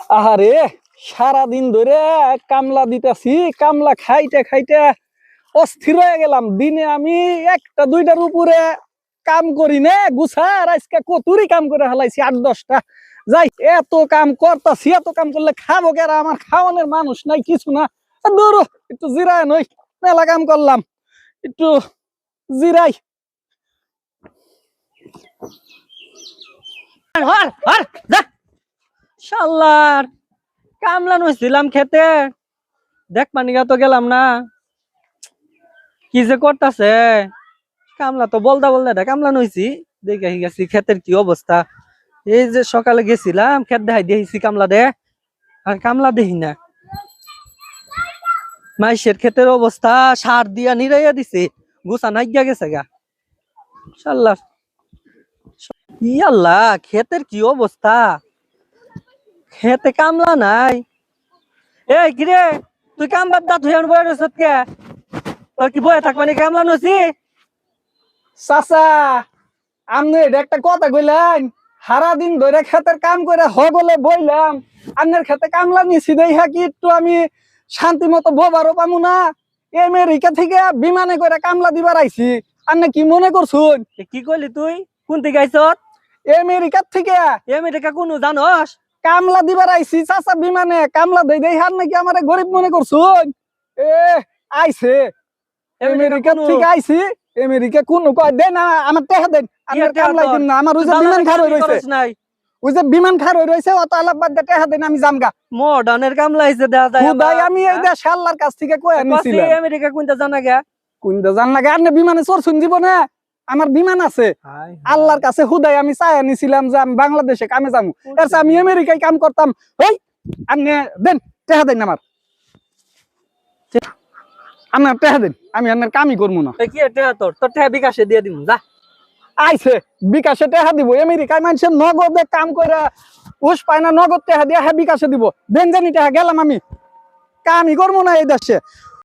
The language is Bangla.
আহারে, সারাদিন ধরে কামলা দিতেছি, কামলা খাইতে খাইতে অস্থির হয়ে গেলাম। দিনে আমি একটা দুইটার উপরে কাম করি না গুছার, আজকে কতুরি কাম করে হালাইছি 8-10টা। যাই, এত কাম করতাছি, এত কাম করলে খাবো কেরা? আমার খাওয়ানোর মানুষ নাই, কিছু না। দূর, একটু জিরায় নই, মেলা কাম করলাম, একটু জিরাই। শালার কামলা নইছিলাম খেতে, দেখ পানিগা তো গেলাম না, কি যে করতেছে কামলা। তো বলদা বলদা কামলা নইছি, দেখে গেছি ক্ষেতের কি অবস্থা। এই যে সকালে গেছিলাম ক্ষেত দেখাই দিয়েছি কামলা দে, আর কামলা দেখি না। মাইসের ক্ষেতের অবস্থা সার দিয়া নিরাইয়া দিছে, গুছা নাইগা গেছে গা। শালার ইয়াল্লা, ক্ষেতের কি অবস্থা, খেতে কামলা নাই। এই কিরে, তুই কাম বাদ দা, তুই এখন বয়ে রয়েছ কে? তোর কি বয়ে থাকবানি কামলা নছি? চাচা, আপনি এটা একটা কথা কইলেন। সারাদিন ধরে খেতের কাম করে হগলে বইলাম, আপনার খেতে কামলা নিছি দেখা কি একটু আমি শান্তি মতো বোবারও পামু না? আমেরিকা থেকে বিমানে করে কামলা দিবার আইছি, আপনি কি মনে করছুন? কি কইলি তুই? কোন থেকে আইছ? আমেরিকার থেকে আমেরিকা কোন জানস? কামলা দিবার আইছি চাচা, বিমানে কামলা দেই দেই হার নাকি আমারে গরিব মনে করছুন? এ আইছে আমেরিকা থেকে আইছি। আমেরিকা কোন কয় দেন না, আমার টাকা দেন, আপনার কামলাই দিন না। আমার ওই যে বিমান খার হই রইছে, ওই যে বিমান খার হই রইছে, অত আলাপ বাদ টাকা দেন, আমি জামগা। মডার্নের কামলা আইছে দেখা যায়। খুদাই আমি এই যে শাল্লার কাছ থেকে কই আনিছিলাম। আমেরিকা কোনটা জানা গা? কোনটা জান লাগে? আপনি বিমানে চড়ছুন জীবনে? আমার বিমান আছে, আল্লাহর কাছে হুদাই আমি চাই আনিছিলাম যে আমি বাংলাদেশে কামে যাবো, এর চেয়ে আমি আমেরিকায় কাম করতাম। ওই আপনি দেন, টাকা দেন আমার, আপনার টাকা দেন, আমি আপনার কামই করবো না। কি টাকা তোর? তোর টাকা বিকাশে দিয়ে দিমু যা। আইছে বিকাশে টাকা দিব, আমেরিকায় মানুষের নগদে কাম করে উস পায় না, নগদ টাকা দিয়ে বিকাশে দিব। দেন জানি টাকা, গেলাম আমি, কামই করবো না এই দেশে।